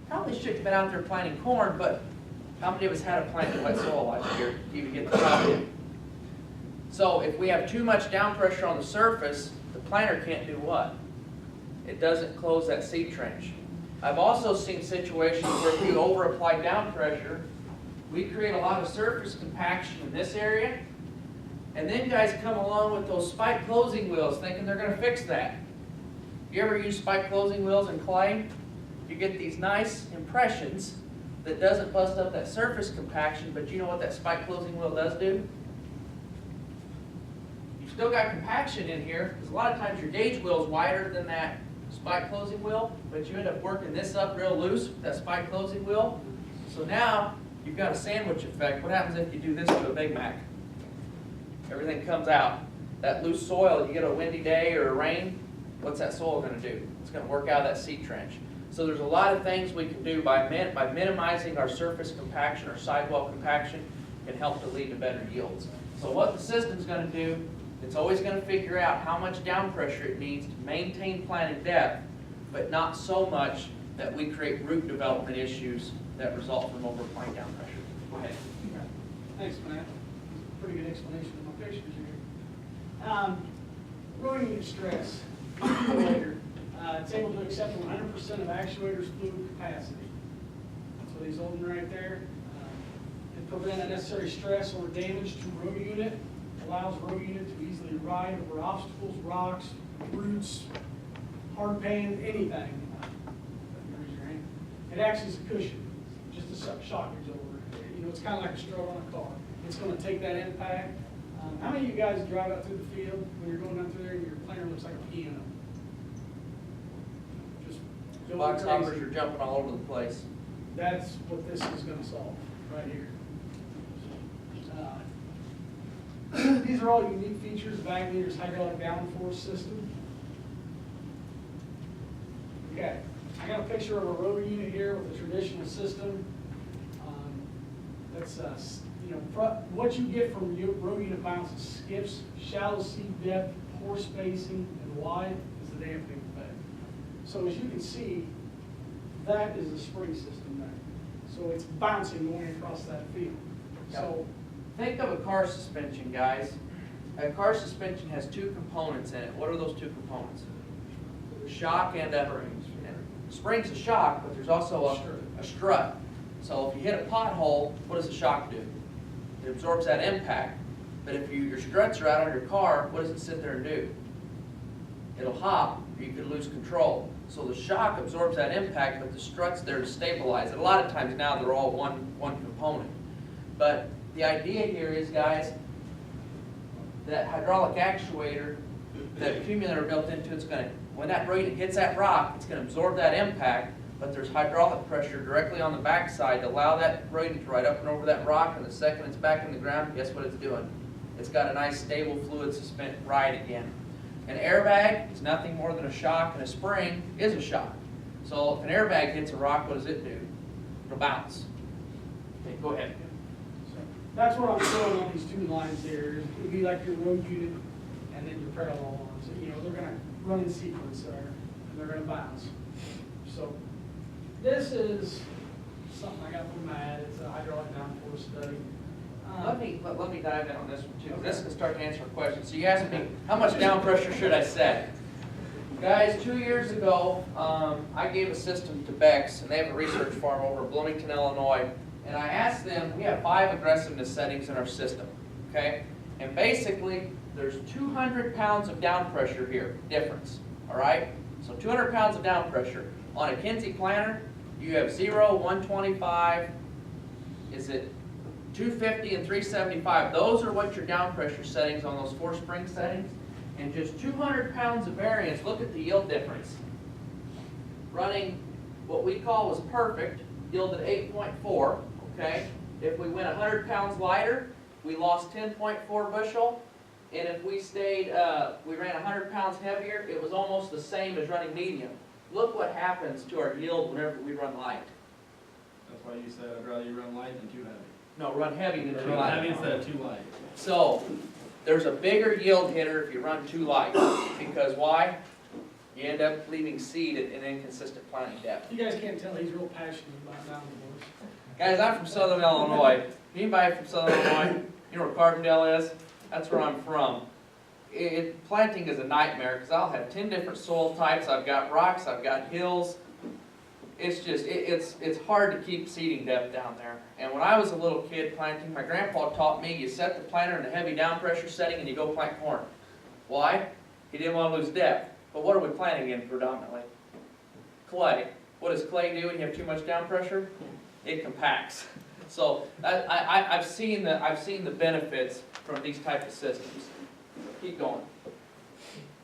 Probably shouldn't have been out there planting corn, but how many of us had a plant in wet soil last year to even get the crop in? So if we have too much down pressure on the surface, the planter can't do what? It doesn't close that seed trench. I've also seen situations where if you over apply down pressure, we create a lot of surface compaction in this area, and then guys come along with those spike closing wheels thinking they're going to fix that. You ever use spike closing wheels in clay? You get these nice impressions that doesn't bust up that surface compaction, but you know what that spike closing wheel does do? You've still got compaction in here, because a lot of times your gauge wheel is wider than that spike closing wheel, but you end up working this up real loose with that spike closing wheel. So now you've got a sandwich effect. What happens if you do this to a Big Mac? Everything comes out. That loose soil, you get a windy day or a rain, what's that soil going to do? It's going to work out that seed trench. So there's a lot of things we can do by minimizing our surface compaction or sidewall compaction can help to lead to better yields. So what the system's going to do, it's always going to figure out how much down pressure it needs to maintain planting depth, but not so much that we create root development issues that result from over-applying down pressure. Go ahead. Okay. Thanks, Matt. Pretty good explanation of my pictures here. Rotor unit stress. Later. It's able to accept 100% of actuator's fluid capacity. So these holding right there. It prevents unnecessary stress or damage to rotor unit. Allows rotor unit to easily ride over obstacles, rocks, roots, hard pan, anything. It acts as a cushion, just a shock absorber. You know, it's kind of like a strut on a car. It's going to take that impact. How many of you guys drive out through the field when you're going down through there and your planter looks like a piano? Just Box hoppers are jumping all over the place. That's what this is going to solve right here. These are all unique features of Agneter's hydraulic downforce system. Okay, I got a picture of a rotor unit here with a traditional system. That's you know, what you get from your rotor unit bounce is skips, shallow seed depth, poor spacing, and wide is the dampening effect. So as you can see, that is a spring system there. So it's bouncing going across that field. Yep. So think of a car suspension, guys. A car suspension has two components in it. What are those two components? Shock and spring's a shock, but there's also a strut. So if you hit a pothole, what does the shock do? It absorbs that impact. But if your struts are out on your car, what does it sit there and do? It'll hop, or you could lose control. So the shock absorbs that impact, but the strut's there to stabilize it. A lot of times now they're all one component. But the idea here is, guys, that hydraulic actuator, that accumulator built into it's going to, when that rotor hits that rock, it's going to absorb that impact, but there's hydraulic pressure directly on the backside to allow that rotor to ride up and over that rock, and the second it's back in the ground, guess what it's doing? It's got a nice stable fluid suspended ride again. An airbag is nothing more than a shock, and a spring is a shock. So if an airbag hits a rock, what does it do? It'll bounce. Okay, go ahead. that's what I'm showing on these two lines here. It would be like your road unit and then your parallel lines. You know, they're going to run in sequence there, and they're going to bounce. So this is something I got from Matt. It's a hydraulic downforce study. Let me dive in on this one too. Okay. This can start to answer a question. So you asked me, how much down pressure should I set? Guys, 2 years ago, I gave a system to Bex, and they have a research farm over in Bloomington, Illinois. And I asked them, we have 5 aggressiveness settings in our system, okay? And basically, there's 200 pounds of down pressure here, difference, all right? So 200 pounds of down pressure. On a Kinsey planter, you have 0, 125, is it 250 and 375. Those are what your down pressure settings on those 4 spring settings. And just 200 pounds of variance, look at the yield difference. Running what we call was perfect, yielded 8.4, okay? If we went 100 pounds lighter, we lost 10.4 bushel. And if we stayed, we ran 100 pounds heavier, it was almost the same as running medium. Look what happens to our yield whenever we run light. That's why you said I'd rather you run light than too heavy. No, run heavy than too Run light. heavy instead of too light. So, there's a bigger yield hitter if you run too light. Because why? You end up leaving seed at an inconsistent planting depth. You guys can't tell, he's real passionate about Downforce. Guys, I'm from Southern Illinois. Anybody from Southern Illinois, you know where Carbondale is? That's where I'm from. Planting is a nightmare because I'll have 10 different soil types. I've got rocks, I've got hills. It's just, it's hard to keep seeding depth down there. And when I was a little kid planting, my grandpa taught me you set the planter in a heavy down pressure setting and you go plant corn. Why? He didn't want to lose depth. But what are we planting in predominantly? Clay. What does clay do when you have too much down pressure? It compacts. So I've seen the benefits from these type of systems. Keep going.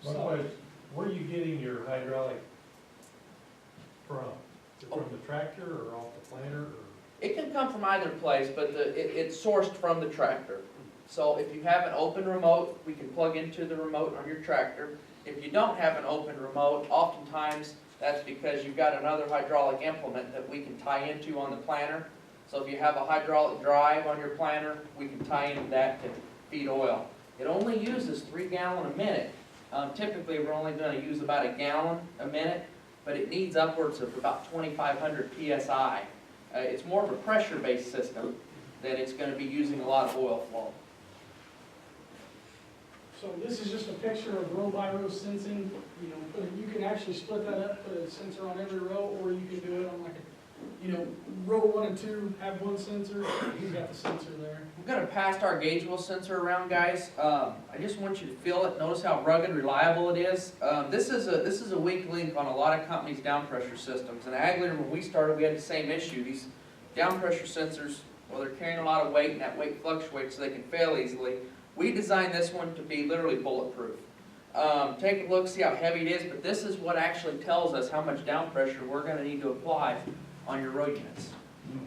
One question, where are you getting your hydraulic from? Is it from the tractor or off the planter or? It can come from either place, but it's sourced from the tractor. So if you have an open remote, we can plug into the remote on your tractor. If you don't have an open remote, oftentimes that's because you've got another hydraulic implement that we can tie into on the planter. So if you have a hydraulic drive on your planter, we can tie into that to feed oil. It only uses 3 gallons a minute. Typically, we're only going to use about 1 gallon a minute, but it needs upwards of about 2,500 PSI. It's more of a pressure-based system that it's going to be using a lot of oil flow. So this is just a picture of row by row sensing. You know, you can actually split that up, put a sensor on every row, or you can do it on like a, you know, row 1 and 2 have one sensor. He's got the sensor there. I'm going to pass our gauge wheel sensor around, guys. I just want you to feel it. Notice how rugged, reliable it is. This is a weak link on a lot of companies' down pressure systems. And Agler, when we started, we had the same issue. These down pressure sensors, well, they're carrying a lot of weight, and that weight fluctuates, so they can fail easily. We designed this one to be literally bulletproof. Take a look, see how heavy it is, but this is what actually tells us how much down pressure we're going to need to apply on your row units.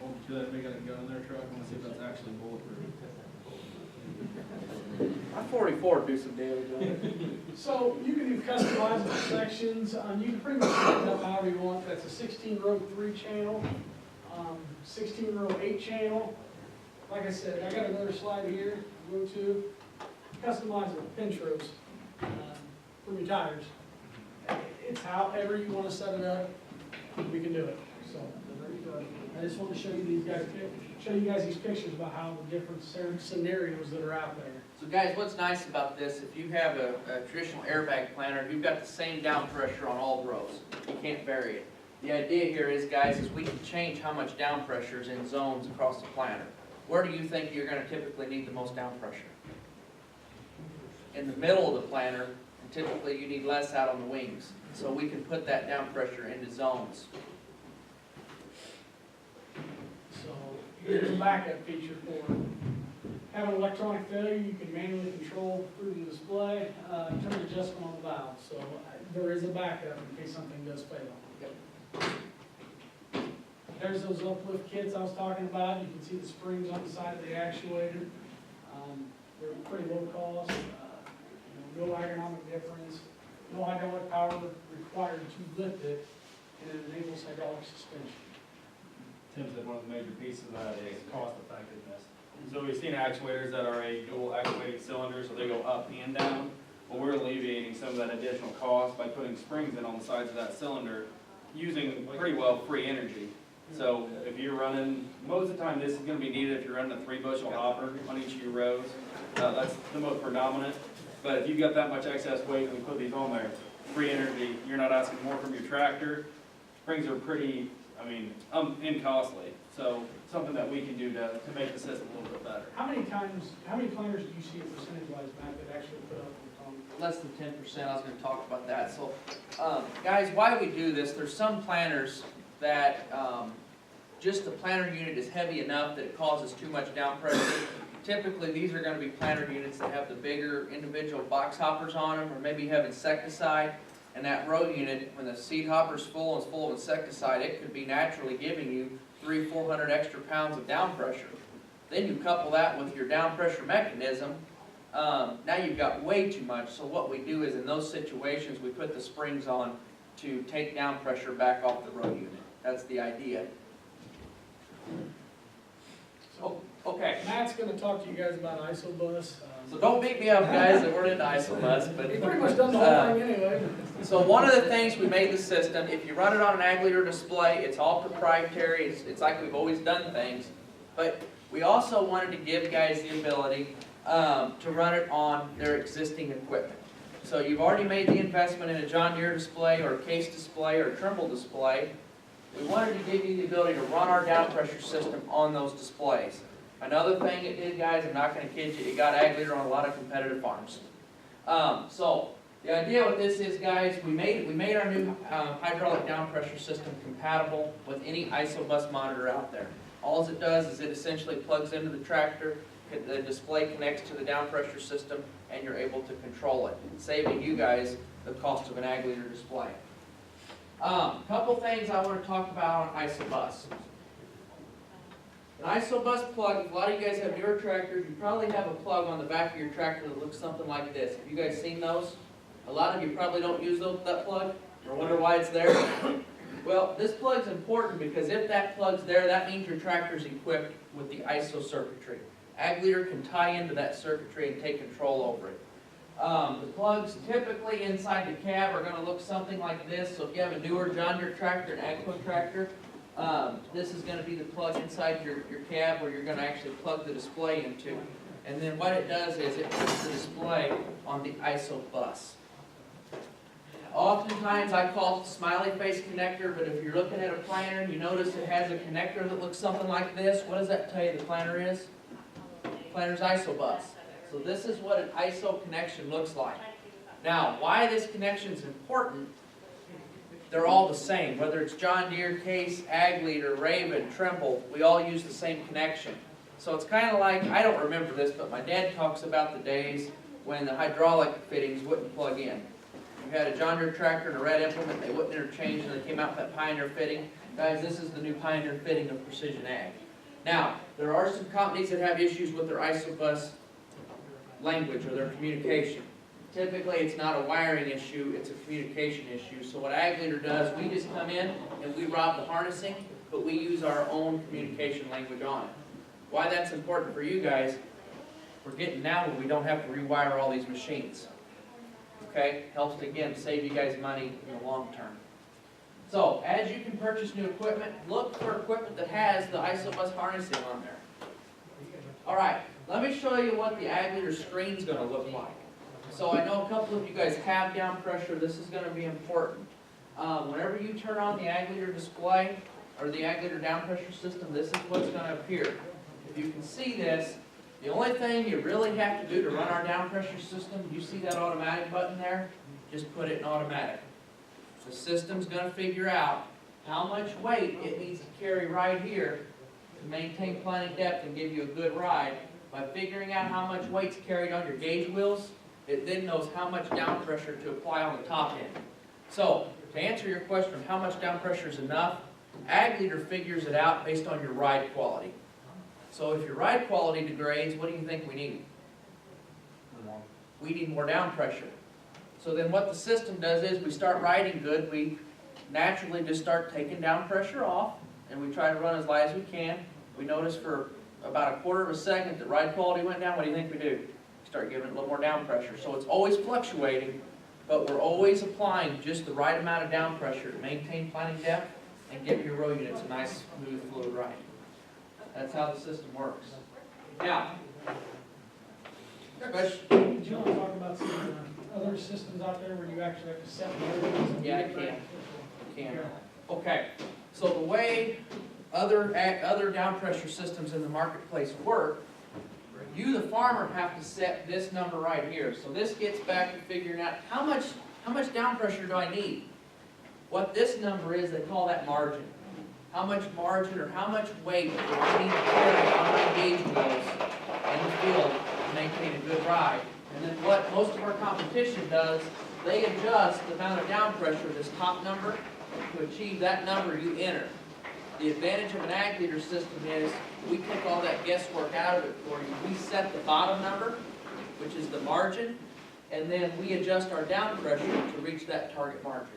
Hold to that, they got a gun in their truck, I wanna see if that's actually bulletproof. My 44 do some damage on it. So you can do customizable sections. You can pretty much set it up however you want. That's a 16 row 3 channel, 16 row 8 channel. Like I said, I got another slide here, row 2. Customizable pinch rows from your tires. It's however you want to set it up, we can do it. So I just want to show you these pictures about how the different scenarios that are out there. So guys, what's nice about this, if you have a traditional airbag planter, you've got the same down pressure on all the rows. You can't vary it. The idea here is, guys, is we can change how much down pressure is in zones across the planter. Where do you think you're going to typically need the most down pressure? In the middle of the planter, and typically you need less out on the wings. So we can put that down pressure into zones. So here's a backup feature for have an electronic failure. You can manually control through the display, turn adjustment on the valve. So there is a backup in case something does fail. Yep. There's those uplift kits I was talking about. You can see the springs on the side of the actuator. They're pretty low cost, no ergonomic difference, no hydraulic power required to lift it, and it enables hydraulic suspension. Tim said one of the major pieces of that is cost effectiveness. So we've seen actuators that are a dual actuating cylinder, so they go up and down. Well, we're alleviating some of that additional cost by putting springs in on the sides of that cylinder, using pretty well free energy. So if you're running, most of the time this is going to be needed if you're running a 3-bushel hopper on each of your rows. That's the most predominant. But if you've got that much excess weight and we put these on there, free energy, you're not asking more from your tractor. Springs are pretty, costly. So something that we can do to make the system a little bit better. How many planters do you see percentage-wise, Matt, that actually put up with Less than 10%, I was going to talk about that. So, guys, why we do this, there's some planters that just the planter unit is heavy enough that it causes too much down pressure. Typically, these are going to be planter units that have the bigger individual box hoppers on them, or maybe have insecticide. And that row unit, when the seed hopper's full and it's full of insecticide, it could be naturally giving you 300-400 extra pounds of down pressure. Then you couple that with your down pressure mechanism, now you've got way too much. So what we do is in those situations, we put the springs on to take down pressure back off the row unit. That's the idea. So Okay. Matt's going to talk to you guys about ISOBUS. So don't beat me up, guys, that we're into ISOBUS, but He's pretty much done the whole thing anyway. So one of the things we made the system, if you run it on an ag leader display, it's all proprietary, it's like we've always done things. But we also wanted to give guys the ability to run it on their existing equipment. So you've already made the investment in a John Deere display or a Case display or a Trimble display. We wanted to give you the ability to run our down pressure system on those displays. Another thing it did, guys, I'm not going to kid you, it got ag leader on a lot of competitive farms. So the idea with this is, guys, we made our new hydraulic down pressure system compatible with any ISO-bus monitor out there. All it does is it essentially plugs into the tractor, the display connects to the down pressure system, and you're able to control it, saving you guys the cost of an ag leader display. Couple things I want to talk about on ISO-bus. An ISO-bus plug, if a lot of you guys have newer tractors, you probably have a plug on the back of your tractor that looks something like this. Have you guys seen those? A lot of you probably don't use that plug or wonder why it's there. Well, this plug's important because if that plug's there, that means your tractor's equipped with the ISO circuitry. Ag leader can tie into that circuitry and take control over it. The plugs typically inside the cab are going to look something like this. So if you have a newer John Deere tractor, an AGCO tractor, this is going to be the plug inside your cab where you're going to actually plug the display into. And then what it does is it puts the display on the ISO bus. Oftentimes I call it the smiley face connector, but if you're looking at a planter, you notice it has a connector that looks something like this. What does that tell you the planter is? Planter's ISO bus. So this is what an ISO connection looks like. Now, why this connection is important, they're all the same. Whether it's John Deere, Case, Ag Leader, Raven, Trimble, we all use the same connection. So it's kind of like, I don't remember this, but my dad talks about the days when the hydraulic fittings wouldn't plug in. You had a John Deere tractor and a red implement, they wouldn't interchange, and they came out with that Pioneer fitting. Guys, this is the new Pioneer fitting of Precision Ag. Now, there are some companies that have issues with their ISO-bus language or their communication. Typically, it's not a wiring issue, it's a communication issue. So what Ag Leader does, we just come in and we rob the harnessing, but we use our own communication language on it. Why that's important for you guys, we're getting now where we don't have to rewire all these machines. Okay? Helps to, again, save you guys money in the long term. So, as you can purchase new equipment, look for equipment that has the ISO-bus harnessing on there. Alright, let me show you what the Ag Leader screen is going to look like. So I know a couple of you guys have down pressure. This is going to be important. Whenever you turn on the Ag Leader display, or the Ag Leader down pressure system, this is what's going to appear. If you can see this, the only thing you really have to do to run our down pressure system, you see that automatic button there? Just put it in automatic. The system's going to figure out how much weight it needs to carry right here to maintain planting depth and give you a good ride. By figuring out how much weight's carried on your gauge wheels, it then knows how much down pressure to apply on the top end. So, to answer your question of how much down pressure is enough, Ag Leader figures it out based on your ride quality. So if your ride quality degrades, what do you think we need? We need more down pressure. So then what the system does is we start riding good, we naturally just start taking down pressure off, and we try to run as light as we can. We notice for about a quarter of a second that ride quality went down. What do you think we do? Start giving it a little more down pressure. So it's always fluctuating, but we're always applying just the right amount of down pressure to maintain planting depth and give your row units a nice, smooth, fluid ride. That's how the system works. Now, Did you want to talk about some other systems out there where you actually have to set the areas? yeah, I can. Okay, so the way other down pressure systems in the marketplace work, you, the farmer, have to set this number right here. So this gets back to figuring out how much down pressure do I need? What this number is, they call that margin. How much margin or how much weight do I need to carry on my gauge wheels in the field to maintain a good ride? And then what most of our competition does, they adjust the amount of down pressure, this top number, to achieve that number you enter. The advantage of an Ag Leader system is we take all that guesswork out of it for you. We set the bottom number, which is the margin, and then we adjust our down pressure to reach that target margin.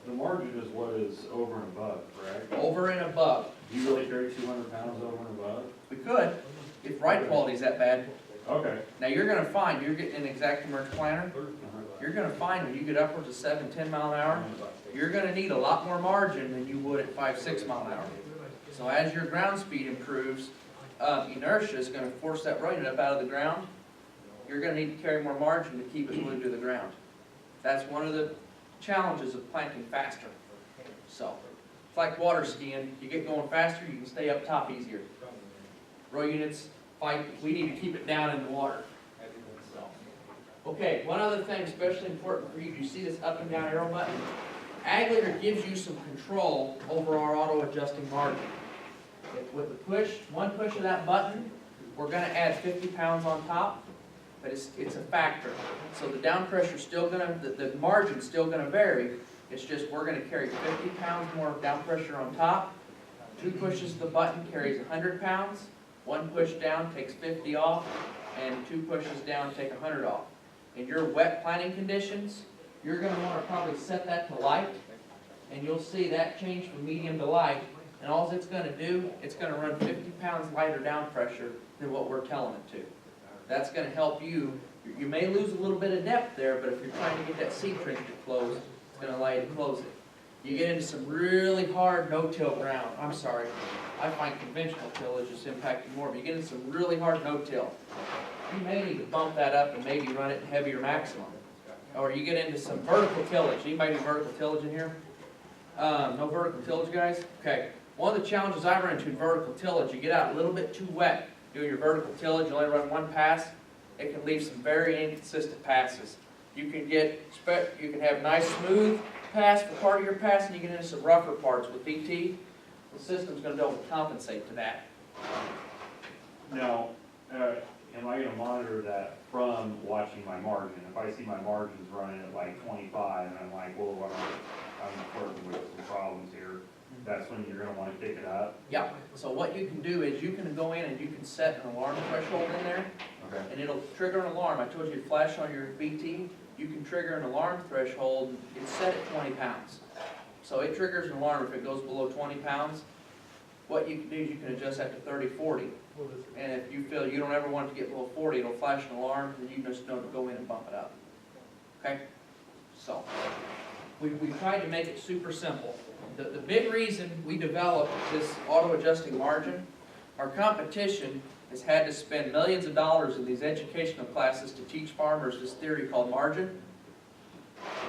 The margin is what is over and above, correct? Over and above. Do you really carry 200 pounds over and above? We could, if ride quality is that bad. Okay. Now you're going to find you're getting an exact merge planter. you're gonna find when you get upwards of 7, 10 mile an hour, you're gonna need a lot more margin than you would at 5, 6 mile an hour. So as your ground speed improves, inertia is gonna force that rodent up out of the ground. You're gonna need to carry more margin to keep it glued to the ground. That's one of the challenges of planting faster. So, it's like water skiing. You get going faster, you can stay up top easier. Row units fight, we need to keep it down in the water. So, okay, one other thing especially important for you, you see this up and down arrow button? Ag Leader gives you some control over our auto adjusting margin. With the push, one push of that button, we're gonna add 50 pounds on top, but it's a factor. So the down pressure's still gonna, the margin's still gonna vary. It's just we're gonna carry 50 pounds more of down pressure on top. 2 pushes of the button carries 100 pounds. 1 push down takes 50 off, and 2 pushes down take 100 off. In your wet planting conditions, you're gonna wanna probably set that to light, and you'll see that change from medium to light. And all it's gonna do, it's gonna run 50 pounds lighter down pressure than what we're telling it to. That's gonna help you. You may lose a little bit of depth there, but if you're trying to get that seed trench to close, it's gonna allow you to close it. You get into some really hard no-till ground. I'm sorry, I find conventional tillage is impacting more, but you get into some really hard no-till. You may need to bump that up and maybe run it heavier maximum. Or you get into some vertical tillage. Anybody do vertical tillage in here? No vertical tillage, guys? Okay. One of the challenges I run into in vertical tillage, you get out a little bit too wet doing your vertical tillage, you only run 1 pass, it can leave some very inconsistent passes. You can have nice smooth pass for part of your pass, and you get into some rougher parts with BT. The system's going to be able to compensate to that. Now, am I gonna monitor that from watching my margin? If I see my margins running at like 25, and I'm like, whoa, I'm flirting with some problems here, that's when you're gonna wanna pick it up? Yep. So what you can do is you can go in and you can set an alarm threshold in there, Okay. and it'll trigger an alarm. I told you to flash on your BT. You can trigger an alarm threshold. It's set at 20 pounds. So it triggers an alarm if it goes below 20 pounds. What you can do is you can adjust that to 30, 40. And if you feel you don't ever want it to get below 40, it'll flash an alarm, and you just know to go in and bump it up. Okay? So, we tried to make it super simple. The big reason we developed this auto-adjusting margin, our competition has had to spend millions of dollars in these educational classes to teach farmers this theory called margin.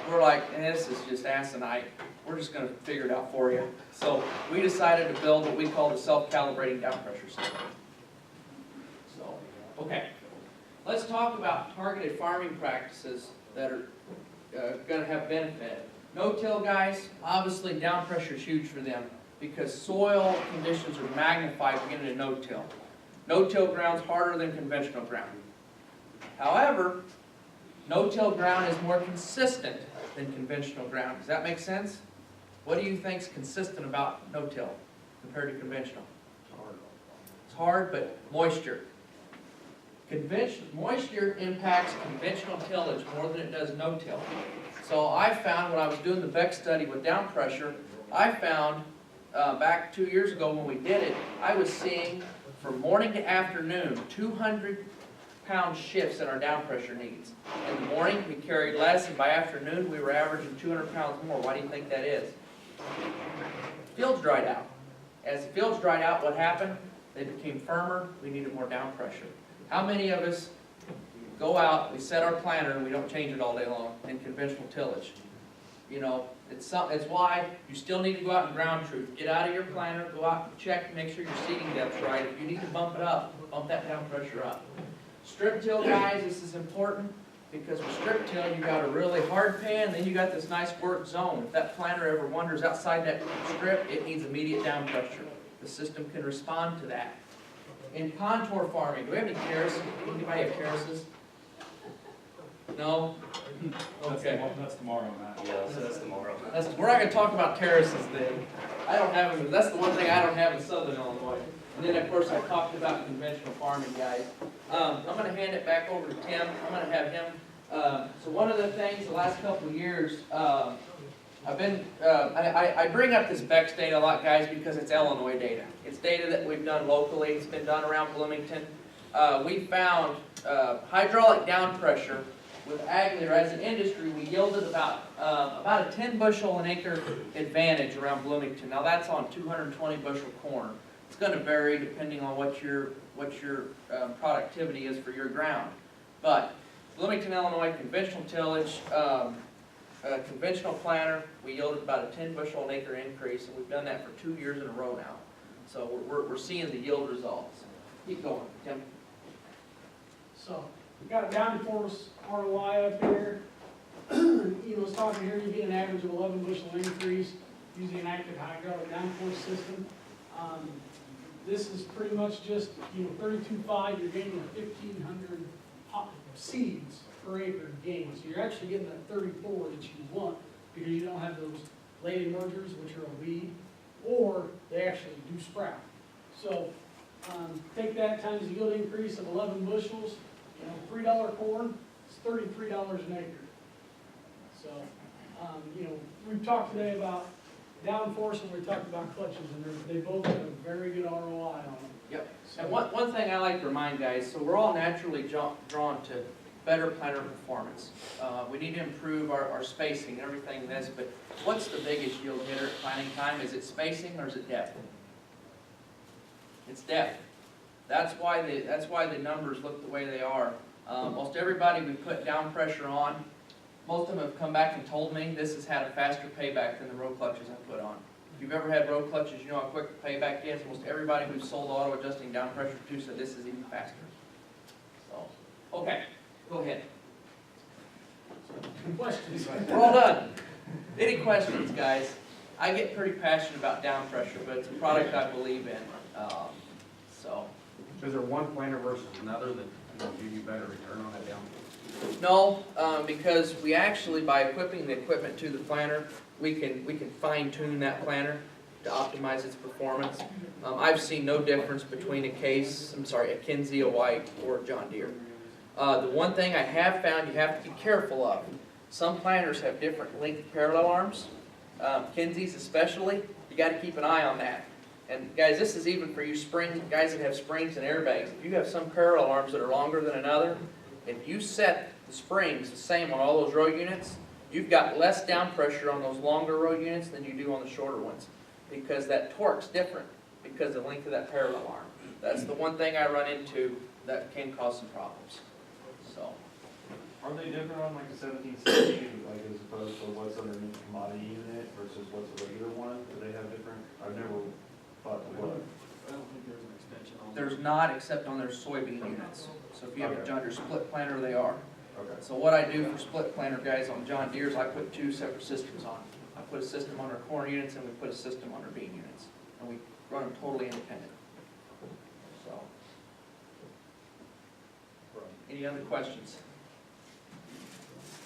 We're like, this is just asinine. We're just going to figure it out for you. So we decided to build what we call the self-calibrating down pressure system. So, okay. Let's talk about targeted farming practices that are going to have benefit. No-till guys, obviously down pressure is huge for them because soil conditions are magnified when you get into no-till. No-till ground's harder than conventional ground. However, no-till ground is more consistent than conventional ground. Does that make sense? What do you think's consistent about no-till compared to conventional? It's hard, but moisture. Moisture impacts conventional tillage more than it does no-till. So I found when I was doing the Beck study with down pressure, I found back 2 years ago when we did it, I was seeing from morning to afternoon 200-pound shifts in our down pressure needs. In the morning we carried less, and by afternoon we were averaging 200 pounds more. Why do you think that is? Fields dried out. As the fields dried out, what happened? They became firmer, we needed more down pressure. How many of us go out, we set our planter, and we don't change it all day long in conventional tillage? You know, it's why you still need to go out and ground truth. Get out of your planter, go out and check, make sure your seeding depth's right. If you need to bump it up, bump that down pressure up. Strip till, guys, this is important because with strip till, you got a really hard pan, then you got this nice work zone. If that planter ever wanders outside that strip, it needs immediate down pressure. The system can respond to that. In contour farming, do we have any terraces? Anybody have terraces? No? Okay. That's tomorrow, Matt. Yeah, so that's tomorrow. We're not going to talk about terraces then. I don't have them. That's the one thing I don't have in southern Illinois. And then, of course, I talked about conventional farming, guys. I'm going to hand it back over to Tim. I'm going to have him. So one of the things the last couple of years, I bring up this Beck's data a lot, guys, because it's Illinois data. It's data that we've done locally. It's been done around Bloomington. We found hydraulic down pressure with ag leader, as an industry, we yielded about a 10 bushel an acre advantage around Bloomington. Now that's on 220 bushel corn. It's going to vary depending on what your productivity is for your ground. But Bloomington, Illinois, conventional tillage, conventional planter, we yielded about a 10 bushel an acre increase, and we've done that for 2 years in a row now. So we're seeing the yield results. Keep going, Tim. So, we've got a Downforce ROI up here. You know, it's talking here, you get an average of 11 bushel increase using an active hydraulic Downforce system. This is pretty much just, you know, 32.5, you're gaining 1,500 seeds per acre gain. So you're actually getting that 34 that you want because you don't have those late emergers, which are a weed, or they actually do sprout. So take that times the yield increase of 11 bushels, you know, $3 corn, it's $33 an acre. So, you know, we've talked today about Downforce and we talked about clutches, and they both have a very good ROI on them. Yep. So, And one thing I like to remind guys, so we're all naturally drawn to better planter performance. We need to improve our spacing and everything this, but what's the biggest yield hitter at planting time? Is it spacing or is it depth? It's depth. That's why the numbers look the way they are. Most everybody we put down pressure on, most of them have come back and told me this has had a faster payback than the row clutches I put on. If you've ever had row clutches, you know how quick the payback is. Most everybody who's sold auto adjusting down pressure to said this is even faster. So, okay, go ahead. questions? We're all done. Any questions, guys? I get pretty passionate about down pressure, but it's a product I believe in. So. Is there one planter versus another that will give you better return on that down? No, because we actually, by equipping the equipment to the planter, we can fine tune that planter to optimize its performance. I've seen no difference between a Kinsey, a White, or a John Deere. The one thing I have found you have to be careful of, some planters have different length parallel arms, Kinseys especially, you got to keep an eye on that. And guys, this is even for you guys that have springs and airbags. If you have some parallel arms that are longer than another, if you set the springs the same on all those row units, you've got less down pressure on those longer row units than you do on the shorter ones, because that torque's different because of the length of that parallel arm. That's the one thing I run into that can cause some problems. So, Are they different on like a 1760, like as opposed to what's underneath the commodity unit versus what's a regular one? Do they have different? I've never thought to look. I don't think there's an extension on. there's not except on their soybean units. So if you have a John Deere split planter, they are. Okay. So what I do for split planter guys on John Deere's, I put two separate systems on. I put a system on our corn units and we put a system on our bean units. And we run them totally independent. So. Any other questions?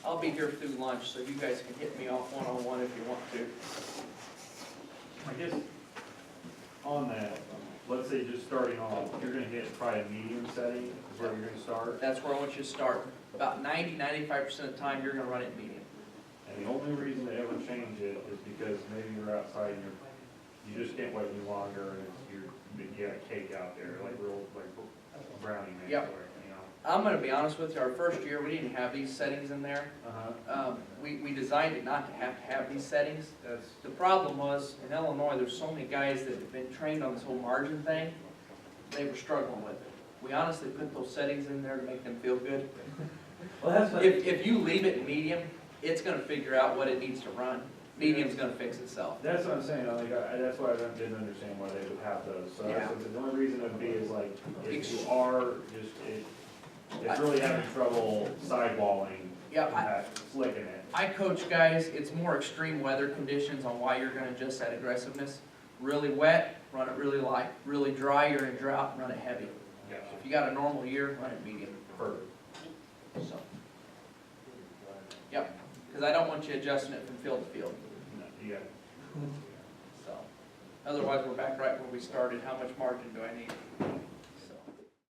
I'll be here through lunch, so you guys can hit me off one-on-one if you want to. I guess on that, let's say just starting off, you're gonna hit probably a medium setting is where you're gonna start. That's where I want you to start. About 90–95% of the time, you're gonna run it medium. And the only reason to ever change it is because maybe you're outside and you just can't wait any longer and you got cake out there, like real, like brownie mix. Yep. You know? I'm gonna be honest with you, our first year, we didn't have these settings in there. We designed it not to have these settings. That's, The problem was, in Illinois, there's so many guys that have been trained on this whole margin thing, they were struggling with it. We honestly put those settings in there to make them feel good. well, that's what. If you leave it medium, it's gonna figure out what it needs to run. Medium's gonna fix itself. That's what I'm saying, that's why I didn't understand why they would have those, so Yeah. the only reason it would be is like, if you are just, it's really having trouble sidewalling, Yeah, flicking it. I coach guys, it's more extreme weather conditions on why you're gonna adjust that aggressiveness. Really wet, run it really light. Really dry, you're in drought, run it heavy. Yeah. If you got a normal year, run it medium. Perfect. So. Yep, because I don't want you adjusting it from field to field. No, you got it. So. Otherwise, we're back right where we started. How much margin do I need?